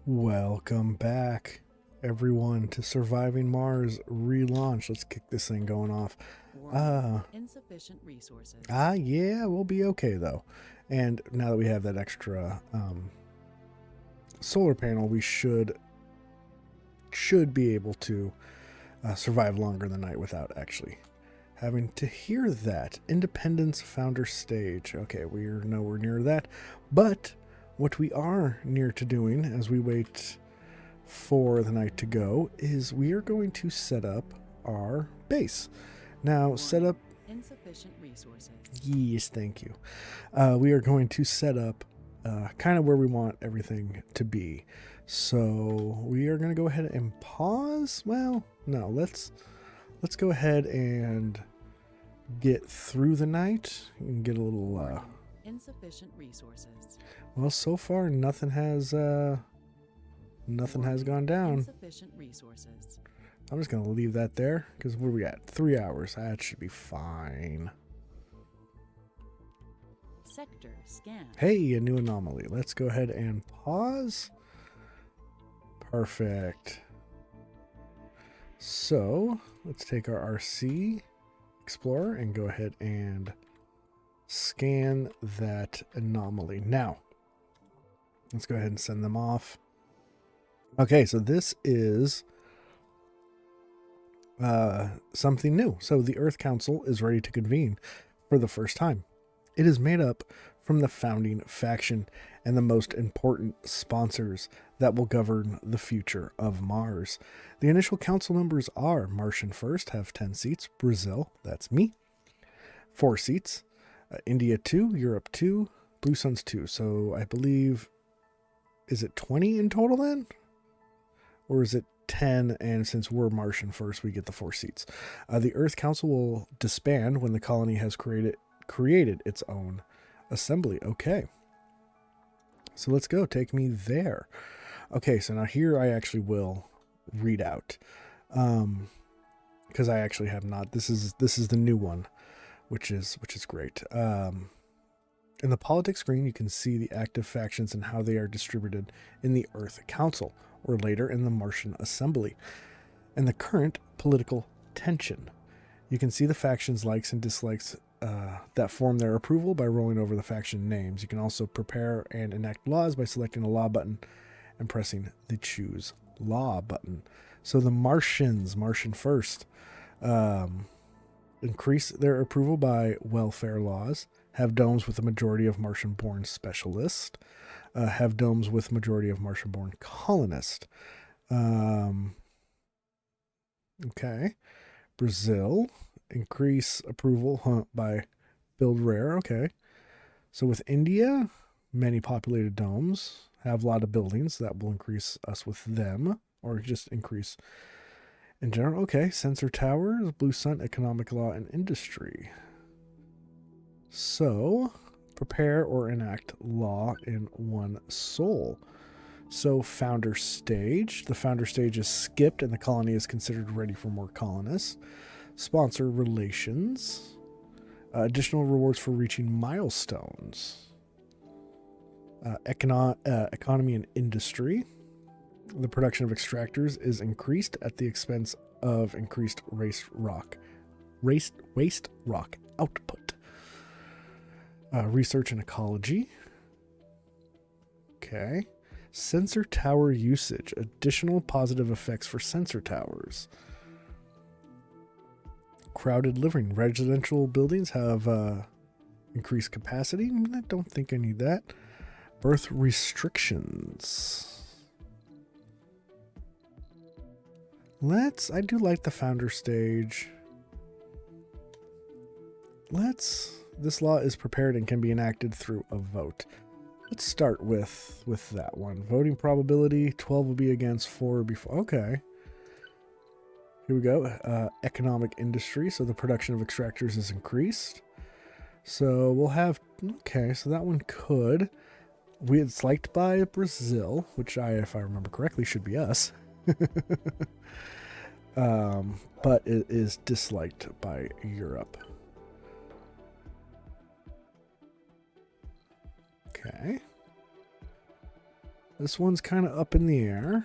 Welcome back, everyone, to Surviving Mars Relaunch. Let's kick this thing going off. Warning, insufficient resources. Yeah, we'll be okay though. And now that we have that extra solar panel, we should be able to survive longer in the night without actually having to hear that. Independence Founder Stage. Okay, we're nowhere near that, but what we are near to doing as we wait for the night to go is we are going to set up our base. Now, Warning, set up. insufficient resources. Yes, thank you. We are going to set up kind of where we want everything to be. So we are going to go ahead and pause. Well, no, let's go ahead and get through the night and get a little. Warning, insufficient resources. Well, so far nothing has gone down. Insufficient resources. I'm just going to leave that there because where we at? 3 hours. That should be fine. Sector scan. Hey, a new anomaly. Let's go ahead and pause. Perfect. So let's take our RC Explorer and go ahead and scan that anomaly. Now, let's go ahead and send them off. Okay, so this is something new. So the Earth Council is ready to convene for the first time. It is made up from the founding faction and the most important sponsors that will govern the future of Mars. The initial council members are Martian First, have 10 seats, Brazil, that's me, 4 seats, India 2, Europe 2, Blue Suns 2. So I believe, is it 20 in total then? Or is it 10, and since we're Martian First, we get the 4 seats. The Earth Council will disband when the colony has created its own assembly. Okay. So let's go. Take me there. Okay, so now here I actually will read out. Because I actually have not. This is the new one, which is great. In the politics screen, you can see the active factions and how they are distributed in the Earth Council, or later in the Martian Assembly, and the current political tension. You can see the factions' likes and dislikes that form their approval by rolling over the faction names. You can also prepare and enact laws by selecting a law button and pressing the choose law button. So the Martians, Martian First, increase their approval by welfare laws, have domes with a majority of Martian-born specialists, have domes with majority of Martian-born colonists. Okay. Brazil, increase approval by build rare. Okay. So with India, many populated domes, have a lot of buildings. That will increase us with them, or just increase in general. Okay. Sensor towers, Blue Sun, economic law, and industry. So prepare or enact law in one soul. So founder stage. The founder stage is skipped and the colony is considered ready for more colonists. Sponsor relations. Additional rewards for reaching milestones. Economy and industry. The production of extractors is increased at the expense of increased waste rock output. Research and ecology. Okay. Sensor tower usage. Additional positive effects for sensor towers. Crowded living. Residential buildings have increased capacity. I don't think I need that. Birth restrictions. I do like the founder stage. This law is prepared and can be enacted through a vote. Let's start with that one. Voting probability, 12 will be against, 4 will be for. Okay. Here we go. Economic industry. So the production of extractors is increased. So we'll have, okay, so that one could. It's liked by Brazil, which if I remember correctly, should be us. But it is disliked by Europe. Okay. This one's kind of up in the air.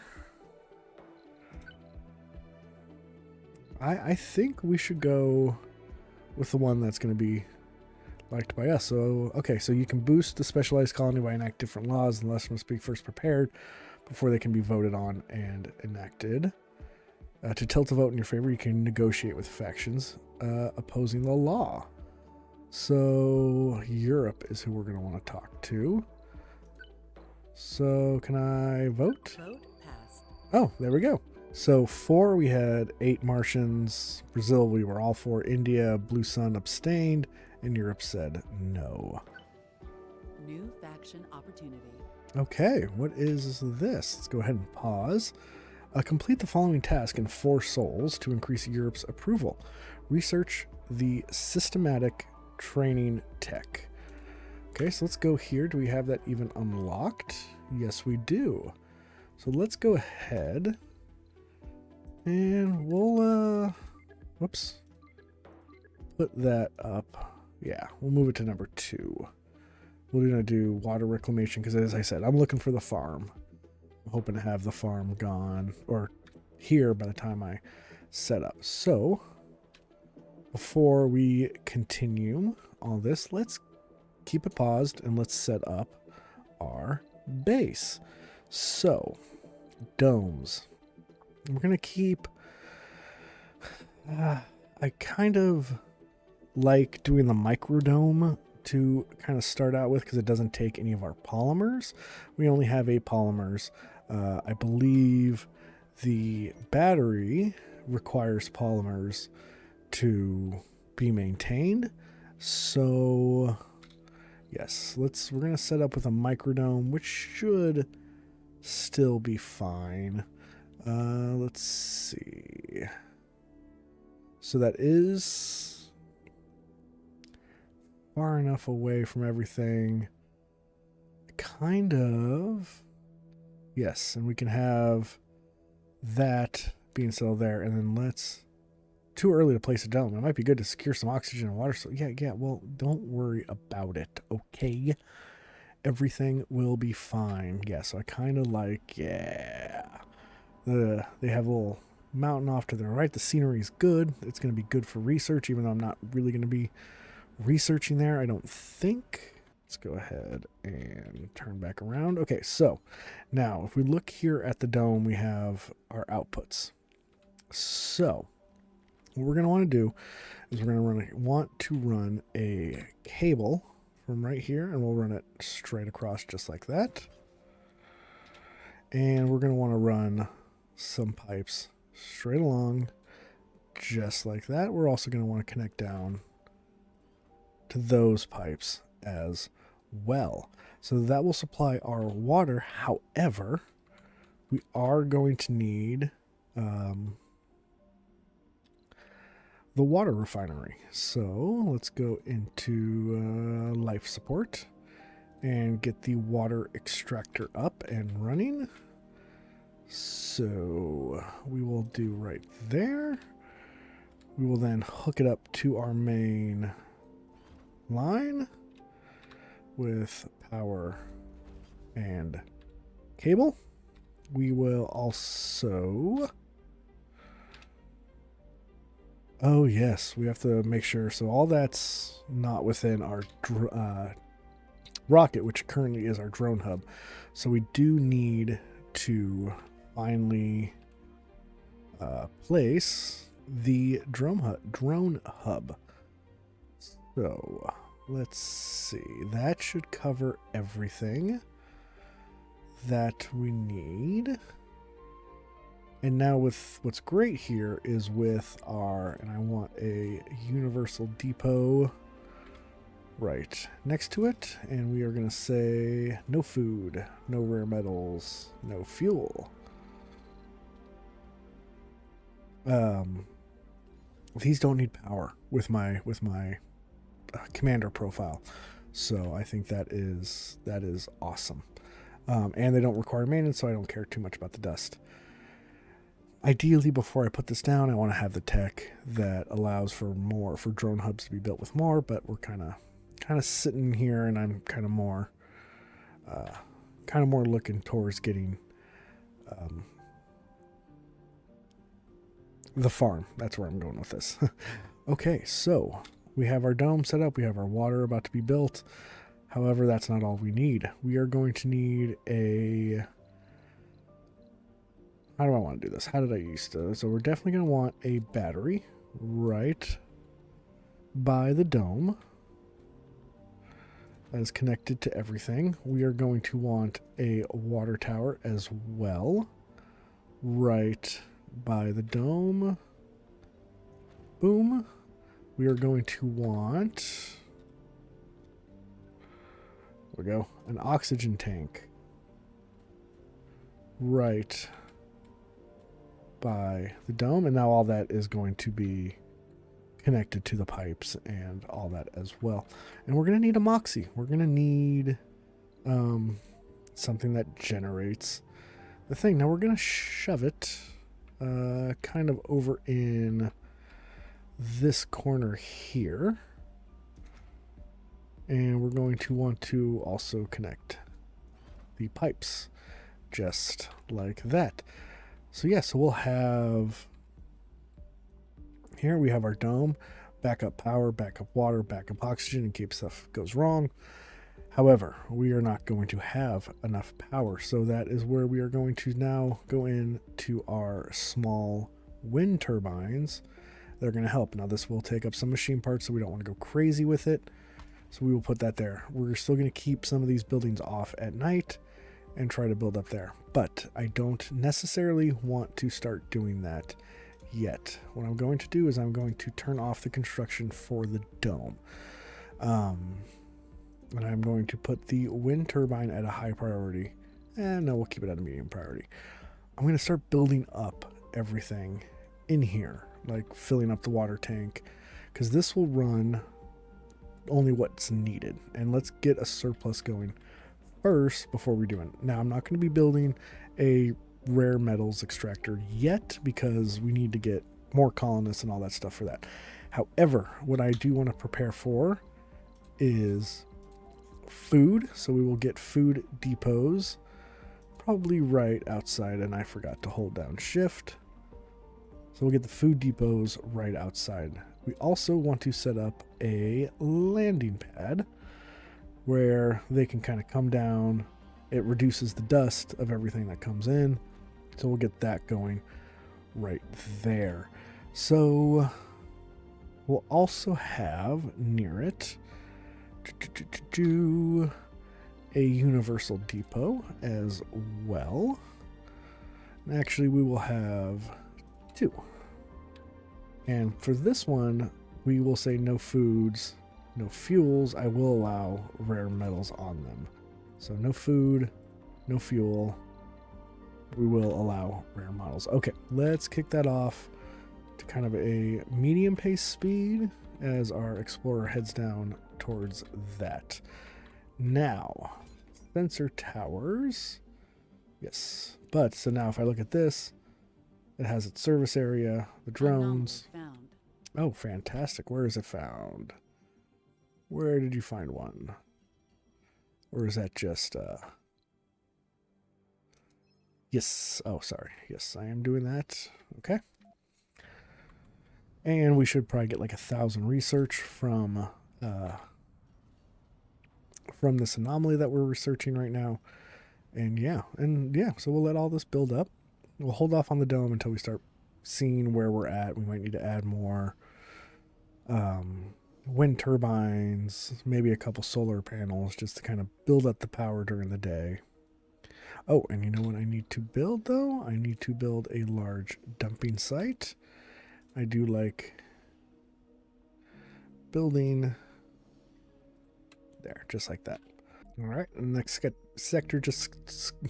I think we should go with the one that's going to be liked by us. So, okay, so you can boost the specialized colony by enact different laws, and less must be first prepared before they can be voted on and enacted. To tilt a vote in your favor, you can negotiate with factions opposing the law. So, Europe is who we're going to want to talk to. So, can I vote? Vote passed. Oh, there we go. So 4, we had 8 Martians. Brazil, we were all for. India, Blue Sun abstained, and Europe said no. New faction opportunity. Okay, what is this? Let's go ahead and pause. Complete the following task in 4 souls to increase Europe's approval. Research the systematic training tech. Okay, so let's go here. Do we have that even unlocked? Yes, we do. So let's go ahead and we'll, whoops, put that up. Yeah, we'll move it to number 2. We're going to do water reclamation because, as I said, I'm looking for the farm. I'm hoping to have the farm gone or here by the time I set up. So, before we continue all this, let's keep it paused and let's set up our base. So, domes. We're going to keep... I kind of like doing the microdome to kind of start out with because it doesn't take any of our polymers. We only have 8 polymers. I believe the battery requires polymers to be maintained. So yes, we're going to set up with a microdome, which should still be fine. Let's see. So that is far enough away from everything. Kind of. Yes, and we can have that being settled there. And then let's... Too early to place a dome. It might be good to secure some oxygen and water. So yeah, well, don't worry about it, okay? Everything will be fine. Yeah, so I kind of like, yeah. They have a little mountain off to the right. The scenery is good. It's going to be good for research, even though I'm not really going to be researching there, I don't think. Let's go ahead and turn back around. Okay, so now if we look here at the dome, we have our outputs. So what we're going to want to do is we're going to want to run a cable from right here, and we'll run it straight across just like that. And we're going to want to run some pipes straight along just like that. We're also going to want to connect down to those pipes as well. So that will supply our water. However, we are going to need the water refinery. So let's go into life support and get the water extractor up and running. So we will do right there. We will then hook it up to our main line with power and cable. We will also... Oh yes, we have to make sure. So all that's not within our rocket, which currently is our drone hub. So we do need to finally place the drone hub. So let's see. That should cover everything that we need. And now with what's great here is with our, and I want a universal depot right next to it. And we are going to say no food, no rare metals, no fuel. These don't need power with my commander profile. So I think that is awesome. And they don't require maintenance, so I don't care too much about the dust. Ideally, before I put this down, I want to have the tech that allows for drone hubs to be built with more, but we're kind of sitting here, and I'm kind of more kind of more looking towards getting the farm. That's where I'm going with this. Okay, so we have our dome set up. We have our water about to be built. However, that's not all we need. We are going to need a... How do I want to do this? How did I used to? So we're definitely going to want a battery right by the dome that is connected to everything. We are going to want a water tower as well right by the dome. Boom. We are going to want... There we go. An oxygen tank right by the dome. And now all that is going to be connected to the pipes and all that as well. And we're going to need a moxie. We're going to need something that generates the thing. Now we're going to shove it kind of over in this corner here. And we're going to want to also connect the pipes just like that. So yeah, so we'll have... Here we have our dome, backup power, backup water, backup oxygen in case stuff goes wrong. However, we are not going to have enough power, so that is where we are going to now go into our small wind turbines that are going to help. Now this will take up some machine parts, so we don't want to go crazy with it. So we will put that there. We're still going to keep some of these buildings off at night and try to build up there. But I don't necessarily want to start doing that yet. What I'm going to do is I'm going to turn off the construction for the dome. And I'm going to put the wind turbine at a high priority. And no, we'll keep it at a medium priority. I'm going to start building up everything in here, like filling up the water tank, because this will run only what's needed. And let's get a surplus going first before we do it. Now, I'm not going to be building a rare metals extractor yet because we need to get more colonists and all that stuff for that. However, what I do want to prepare for is food. So we will get food depots probably right outside, and I forgot to hold down shift. So we'll get the food depots right outside. We also want to set up a landing pad where they can kind of come down. It reduces the dust of everything that comes in. So we'll get that going right there. So we'll also have near it a universal depot as well. And actually, we will have 2. And for this one, we will say no foods, no fuels. I will allow rare metals on them. So no food, no fuel. We will allow rare models. Okay, let's kick that off to kind of a medium pace speed as our explorer heads down towards that. Now, sensor towers. Yes, but so now if I look at this, it has its service area, the drones. Found. Oh, fantastic. Where is it found? Where did you find one? Or is that just, Yes. Oh, sorry. Yes, I am doing that. Okay. And we should probably get like 1,000 research from this anomaly that we're researching right now. And yeah, so we'll let all this build up. We'll hold off on the dome until we start seeing where we're at. We might need to add more wind turbines, maybe a couple solar panels just to kind of build up the power during the day. Oh, and you know what I need to build, though? I need to build a large dumping site. I do like building there, just like that. All right, the next sector just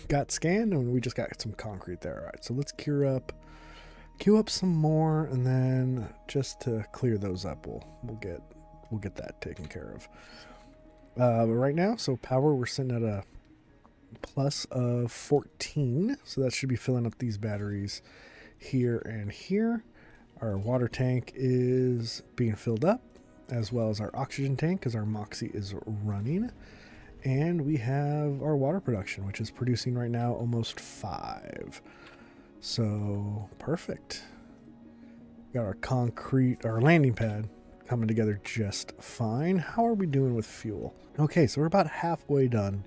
got scanned, and we just got some concrete there. All right, so let's queue up some more, and then just to clear those up, we'll get that taken care of. But right now, so power, we're sitting at a plus of 14, so that should be filling up these batteries here and here. Our water tank is being filled up, as well as our oxygen tank, because our Moxie is running. And we have our water production, which is producing right now almost 5. So, perfect. Got our concrete, our landing pad coming together just fine. How are we doing with fuel? Okay, so we're about halfway done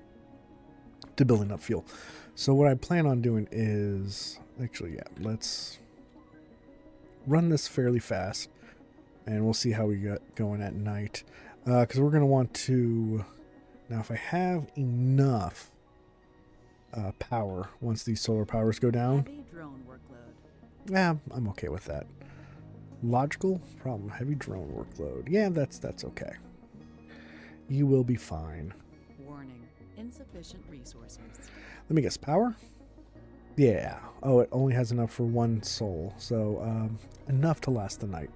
to building up fuel. So what I plan on doing is, actually, yeah, let's run this fairly fast, and we'll see how we get going at night. Because we're going to want to, now if I have enough power, once these solar powers go down, Heavy drone workload. yeah, I'm okay with that. Logical problem, heavy drone workload. Yeah, that's okay. You will be fine. Warning. Insufficient resources. Let me guess, power? Yeah. Oh, it only has enough for 1 soul, so enough to last the night.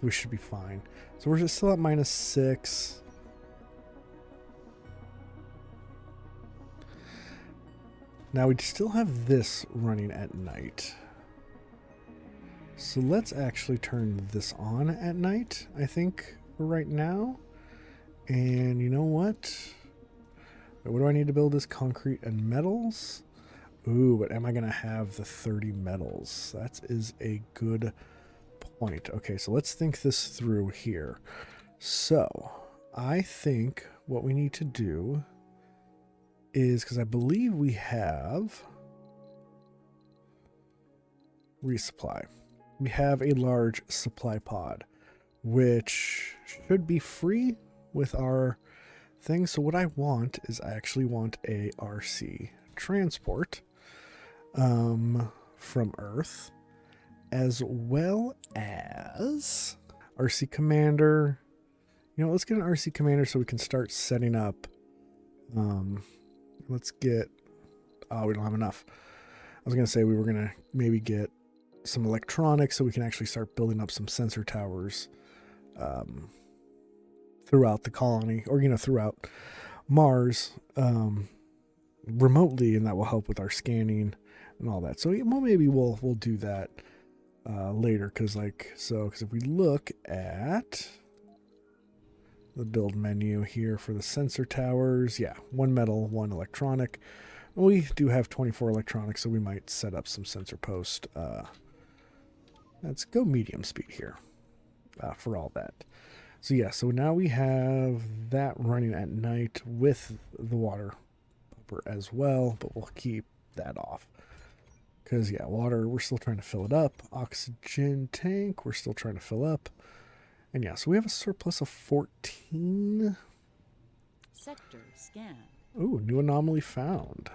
We should be fine. So we're just still at -6. Now we still have this running at night. So let's actually turn this on at night, I think, for right now. And you know what? What do I need to build this? Concrete and metals? Ooh, but am I going to have the 30 metals? That is a good point. Okay, so let's think this through here. So, I think what we need to do is, because I believe we have resupply. We have a large supply pod, which should be free with our thing. So what I want is I actually want a RC transport from Earth, as well as RC commander. You know, let's get an RC commander so we can start setting up. Let's get, oh, we don't have enough. I was going to say we were going to maybe get some electronics so we can actually start building up some sensor towers throughout the colony, or, you know, throughout Mars remotely, and that will help with our scanning and all that. So well, maybe we'll do that later, because if we look at the build menu here for the sensor towers, yeah, 1 metal, 1 electronic. We do have 24 electronics, so we might set up some sensor post. Let's go medium speed here for all that. So yeah, so now we have that running at night with the water pumper as well, but we'll keep that off. Because yeah, water, we're still trying to fill it up. Oxygen tank, we're still trying to fill up. And yeah, so we have a surplus of 14. Sector scan. Ooh, new anomaly found.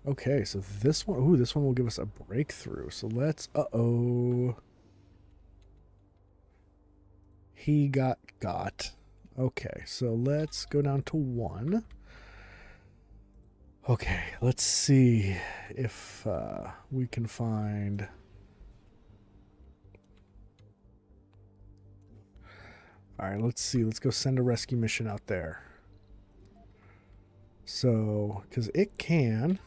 Okay, so this one, this one will give us a breakthrough. So let's, he got. Okay, so let's go down to 1. Okay, let's see if we can find. All right, let's see. Let's go send a rescue mission out there. So, because it can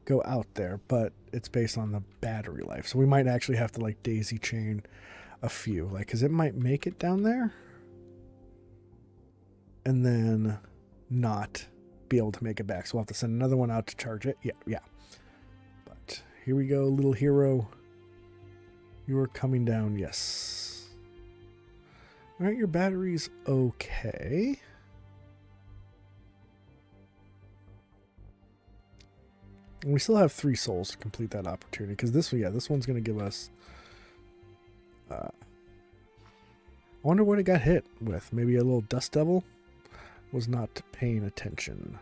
go out there, but it's based on the battery life. So we might actually have to like daisy chain a few, like, because it might make it down there and then not be able to make it back. So we'll have to send another one out to charge it. Yeah. But here we go, little hero. You are coming down, yes. All right, your battery's okay. And we still have 3 souls to complete that opportunity, because this one's going to give us. I wonder what it got hit with. Maybe a little dust devil. Was not paying attention.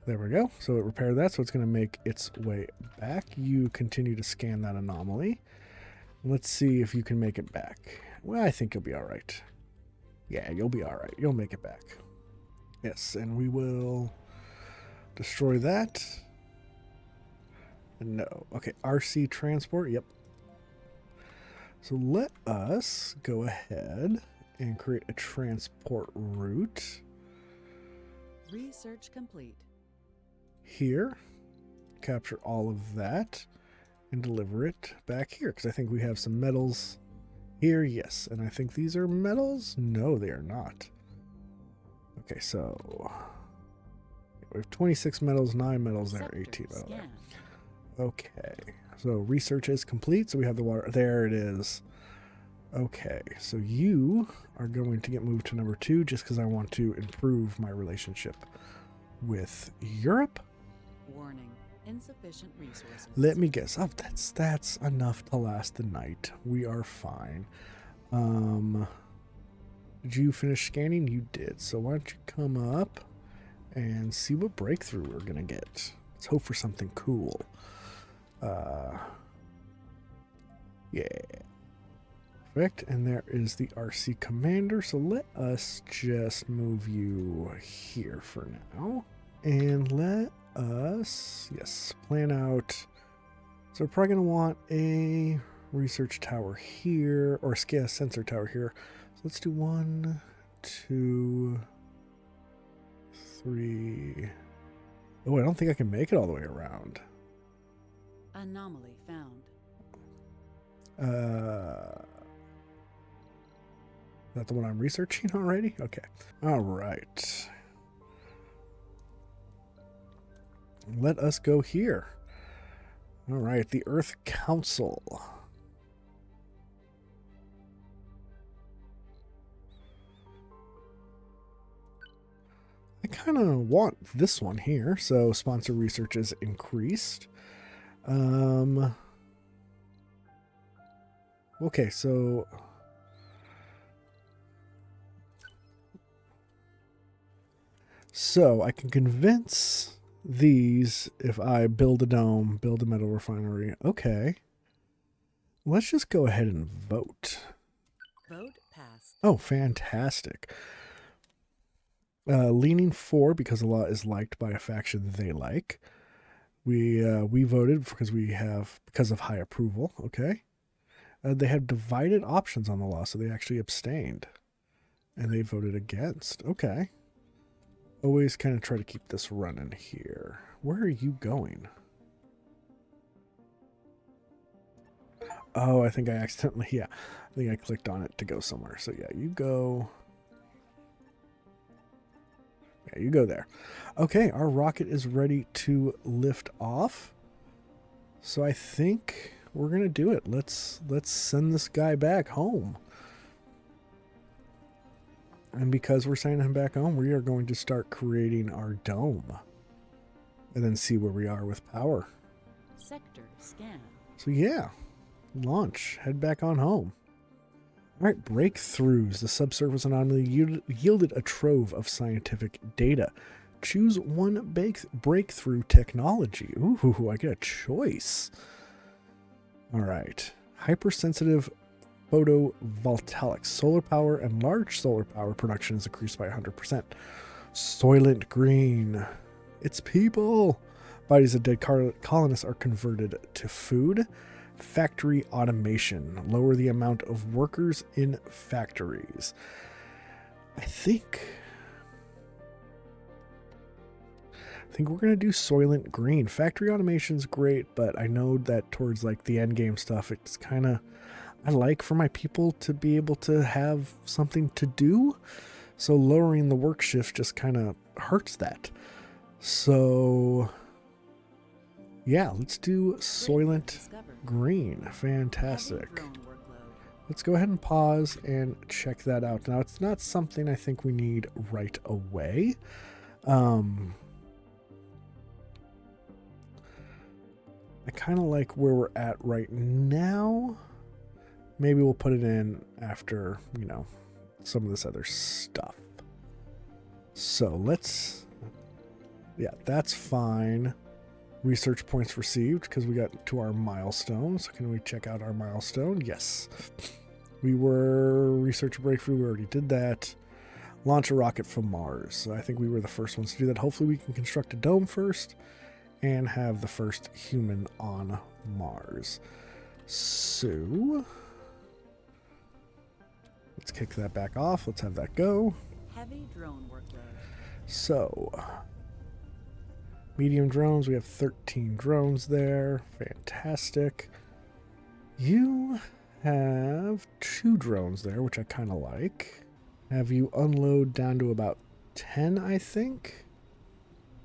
There we go. So it repaired that, so it's going to make its way back. You continue to scan that anomaly. Let's see if you can make it back. Well, I think you'll be all right. Yeah, you'll be all right. You'll make it back. Yes, and we will destroy that. No. Okay, RC transport. Yep. So let us go ahead and create a transport route. Research complete. Here. Capture all of that. and deliver it back here, because I think we have some metals here. Yes, and I think these are metals. No, they are not. Okay, so we have 26 metals, 9 metals there, 18 metals there. Okay, so research is complete. So we have the water. There it is. Okay, so you are going to get moved to number 2 just because I want to improve my relationship with Europe. Warning. Insufficient resources. Let me guess. Oh, that's enough to last the night. We are fine. Did you finish scanning? You did. So why don't you come up and see what breakthrough we're gonna get. Let's hope for something cool. Yeah. Perfect. And there is the RC commander. So let us just move you here for now. And let us, yes, plan out. So we're probably going to want a research tower here, or scale sensor tower here. So let's do 1, 2, 3. Oh, I don't think I can make it all the way around. Anomaly found. Is that the one I'm researching already? Okay. All right. Let us go here. All right, the Earth Council. I kind of want this one here, so sponsor research is increased. Okay, so I can convince these if I build a dome, build a metal refinery. Okay. Let's just go ahead and vote. Vote passed. Oh, fantastic. Leaning for because the law is liked by a faction they like. We voted because of high approval. Okay. They had divided options on the law, so they actually abstained, and they voted against. Okay. Always kind of try to keep this running here. Where are you going? Oh, I think I accidentally, yeah. I think I clicked on it to go somewhere. So yeah, you go. Yeah, you go there. Okay, our rocket is ready to lift off. So I think we're going to do it. Let's send this guy back home. And because we're sending him back home, we are going to start creating our dome. And then see where we are with power. Sector scan. So yeah, launch. Head back on home. All right, breakthroughs. The subsurface anomaly yielded a trove of scientific data. Choose one breakthrough technology. Ooh, I get a choice. All right. Hypersensitive photovoltaics. Solar power and large solar power production is increased by 100%. Soylent Green. It's people. Bodies of dead colonists are converted to food. Factory automation. Lower the amount of workers in factories. I think we're going to do Soylent Green. Factory automation's great, but I know that towards like the end game stuff, it's kind of, I like for my people to be able to have something to do. So lowering the work shift just kind of hurts that. So yeah, let's do Soylent Green. Fantastic. Let's go ahead and pause and check that out. Now, it's not something I think we need right away. I kind of like where we're at right now. Maybe we'll put it in after, some of this other stuff. So let's, yeah, that's fine. Research points received because we got to our milestone. So can we check out our milestone? Yes. We were research breakthrough. We already did that. Launch a rocket from Mars. So I think we were the first ones to do that. Hopefully we can construct a dome first and have the first human on Mars. So let's kick that back off. Let's have that go. Heavy drone workload. So Medium drones, we have 13 drones there. Fantastic. You have 2 drones there, which I kind of like. Have you unload down to about 10, I think?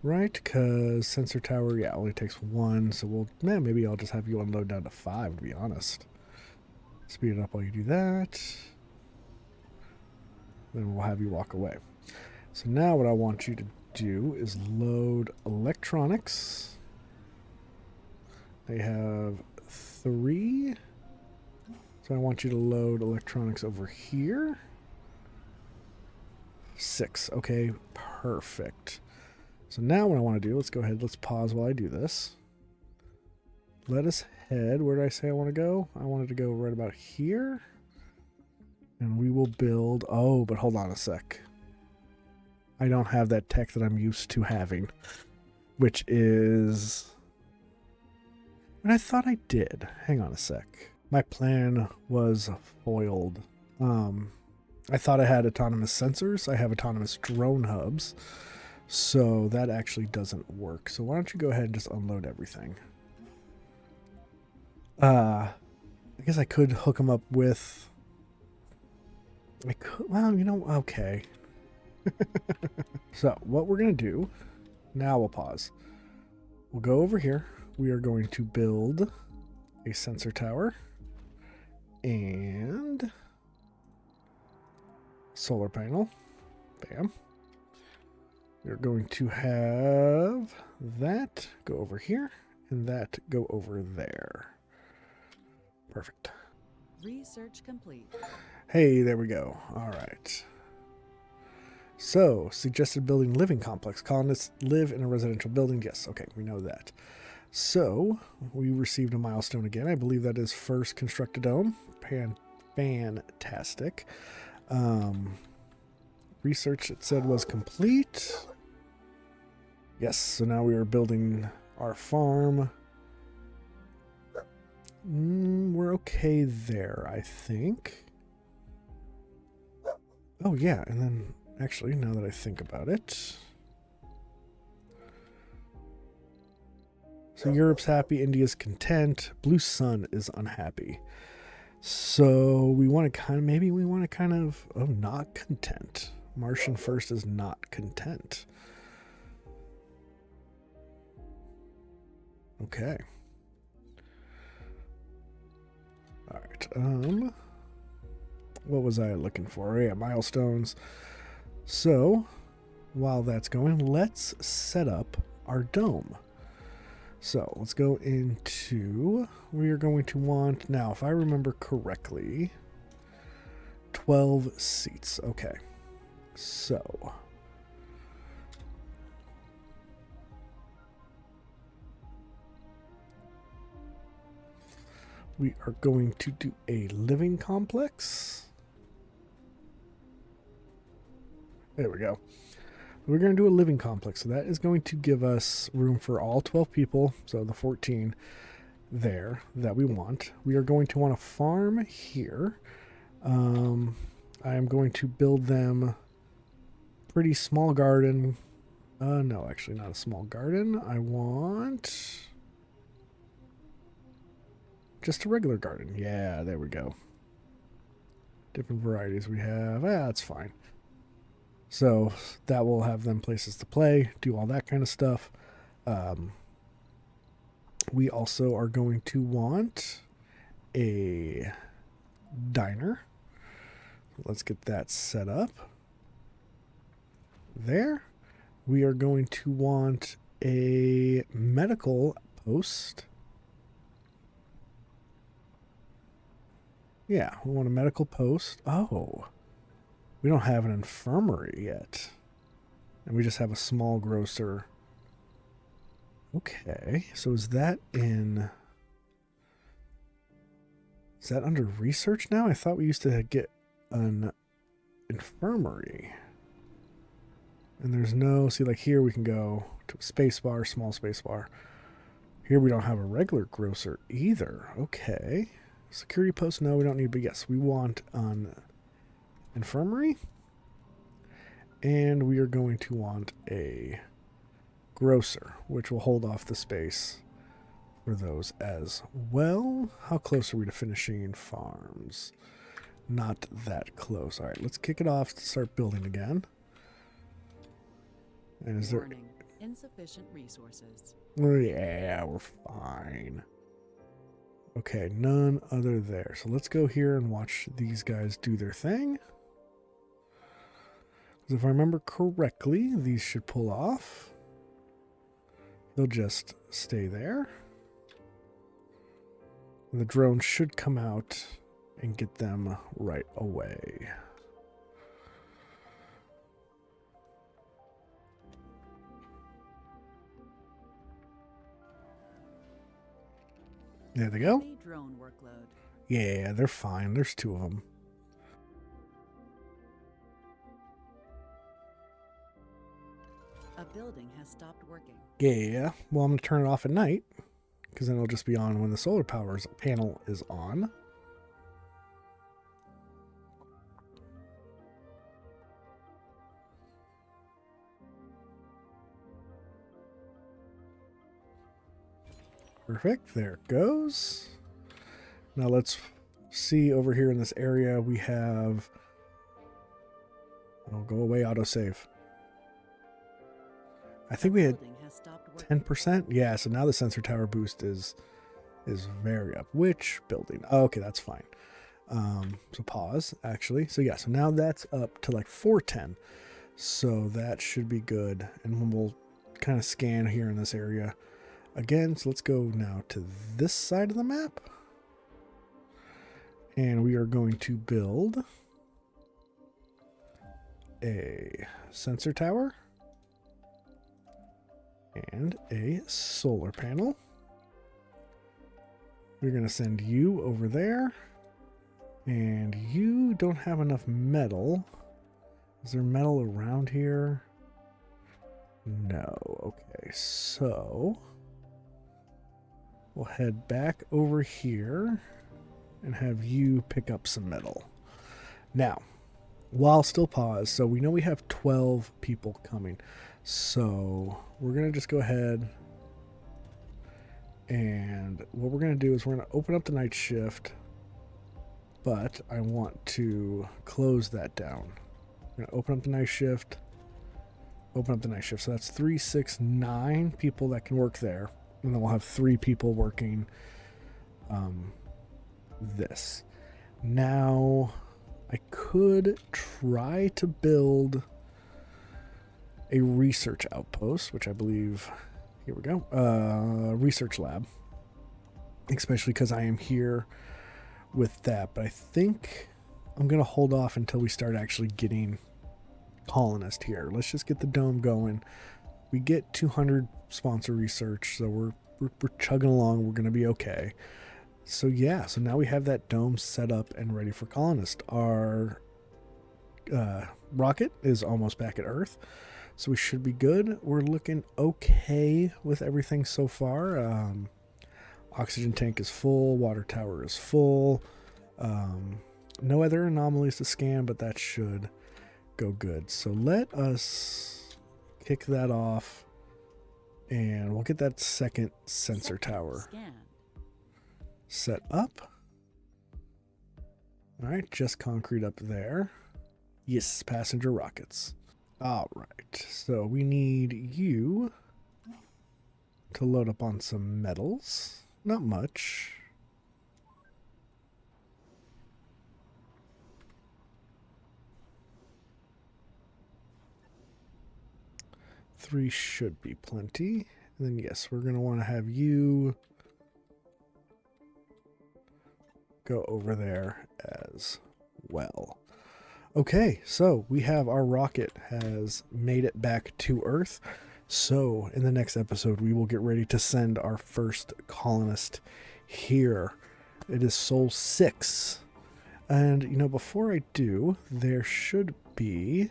Right? Because sensor tower, yeah, only takes 1. So we'll, maybe I'll just have you unload down to 5, to be honest. Speed it up while you do that. Then we'll have you walk away. So now what I want you to do is load electronics. They have 3. So I want you to load electronics over here. 6. Okay, perfect. So now what I want to do, let's go ahead, let's pause while I do this. Let us head, where did I say I want to go? I wanted to go right about here. And we will build, oh, but hold on a sec. I don't have that tech that I'm used to having, which is, and I thought I did. Hang on a sec. My plan was foiled. I thought I had autonomous sensors. I have autonomous drone hubs. So that actually doesn't work. So why don't you go ahead and just unload everything? I guess I could hook them up with, I could, well, you know, okay. So what we're going to do, now we'll pause. We'll go over here. We are going to build a sensor tower and solar panel. Bam. We're going to have that go over here and that go over there. Perfect. Research complete. Hey, there we go. All right. So, suggested building living complex. Colonists live in a residential building. Yes, okay, we know that. So, we received a milestone again. I believe that is first construct a dome. Fantastic. Research, it said, was complete. Yes, so now we are building our farm. We're okay there, I think. Oh, yeah, and then, actually, now that I think about it. So Europe's happy, India's content, Blue Sun is unhappy. So we want to kind of, maybe we want to kind of, oh, not content. Martian first is not content. Okay. All right. What was I looking for? Yeah, milestones. So while that's going, let's set up our dome. So let's go into, we are going to want, now if I remember correctly, 12 seats. Okay. So we are going to do a living complex. There we go. We're going to do a living complex. So that is going to give us room for all 12 people. So the 14 there that we want. We are going to want a farm here. I am going to build them pretty small garden. No, actually not a small garden. I want just a regular garden. Yeah, there we go. Different varieties we have. That's fine. So that will have them places to play, do all that kind of stuff. We also are going to want a diner. Let's get that set up. There. We are going to want a medical post. Yeah, we want a medical post. Oh. We don't have an infirmary yet. And we just have a small grocer. Okay, so is that in... Is that under research now? I thought we used to get an infirmary. And there's no... See, like here we can go to a space bar, small space bar. Here we don't have a regular grocer either. Okay. Security post, no, we don't need, but yes, we want an infirmary. And we are going to want a grocer, which will hold off the space for those as well. How close are we to finishing farms? Not that close. All right, let's kick it off to start building again. And is there... Warning. Insufficient resources. Yeah, we're fine. Okay, none other there. So let's go here and watch these guys do their thing. If I remember correctly, these should pull off. They'll just stay there. And the drone should come out and get them right away. There they go. Heavy drone workload. Yeah, they're fine. There's 2 of them. A building has stopped working. Yeah, well, I'm going to turn it off at night, because then it'll just be on when the solar power panel is on. Perfect, there it goes. Now let's see over here in this area we have... Oh, go away, autosave. I think we had 10%. Yeah, so now the sensor tower boost is very up. Which building? Oh, okay, that's fine. So pause, actually. So yeah, so now that's up to like 410. So that should be good. And we'll kind of scan here in this area again. So let's go now to this side of the map. And we are going to build a sensor tower and a solar panel. We're going to send you over there. And you don't have enough metal. Is there metal around here? No. Okay, so we'll head back over here and have you pick up some metal. Now, while still paused, so we know we have 12 people coming. So we're going to just go ahead and what we're going to do is we're going to open up the night shift, but I want to close that down. I'm going to open up the night shift, open up the night shift. So that's 3, 6, 9 people that can work there. And then we'll have 3 people working this. Now, I could try to build a research outpost, which I believe, here we go, research lab, especially because I am here with that. But I think I'm going to hold off until we start actually getting colonist here. Let's just get the dome going. We get 200 sponsor research, so we're chugging along. We're going to be okay. So yeah, so now we have that dome set up and ready for colonist. Our rocket is almost back at Earth, so we should be good. We're looking okay with everything so far. Oxygen tank is full, water tower is full. No other anomalies to scan, but that should go good. So let us kick that off, and we'll get that second sensor tower set up. All right, just concrete up there. Yes, passenger rockets. All right, so we need you to load up on some metals. Not much. Three should be plenty. And then yes, we're going to want to have you go over there as well. Okay, so we have our rocket has made it back to Earth. So in the next episode, we will get ready to send our first colonist here. It is Sol 6. And, you know, before I do, there should be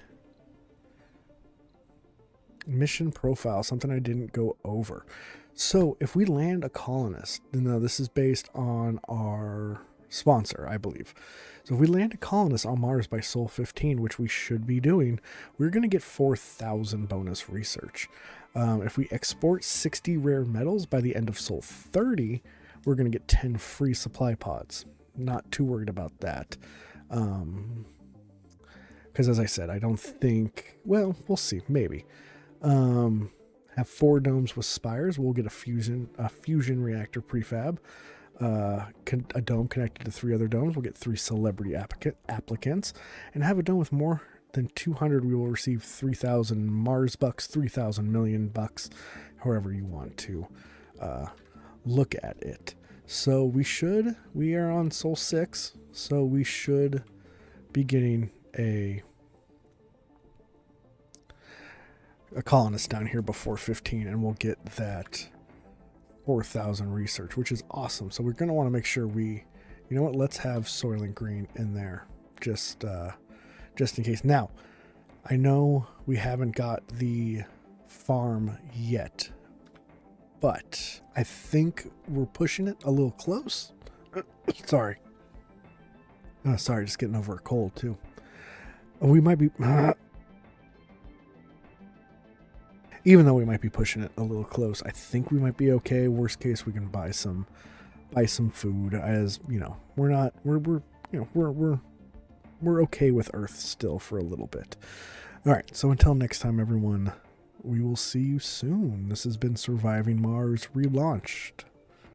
mission profile, something I didn't go over. So if we land a colonist, now this is based on our sponsor, I believe. So if we land a colonist on Mars by Sol 15, which we should be doing, we're going to get 4,000 bonus research. If we export 60 rare metals by the end of Sol 30, we're going to get 10 free supply pods. Not too worried about that. Because as I said, I don't think, well, we'll see, maybe. Have 4 domes with spires. We'll get a fusion reactor prefab. A dome connected to 3 other domes. We'll get 3 celebrity applicants. And have a dome with more than 200. We will receive 3,000 Mars bucks, 3,000 million bucks, however you want to look at it. So we are on Sol 6, so we should be getting a colonist down here before 15, and we'll get that 4,000 research, which is awesome. So we're going to want to make sure you know what, let's have Soylent Green in there just in case. Now, I know we haven't got the farm yet, but I think we're pushing it a little close. Sorry. Sorry, just getting over a cold too. We might be... Even though we might be pushing it a little close, I think we might be okay. Worst case, we can buy some food. As you know, we're okay with Earth still for a little bit. All right. So until next time, everyone, we will see you soon. This has been Surviving Mars Relaunched.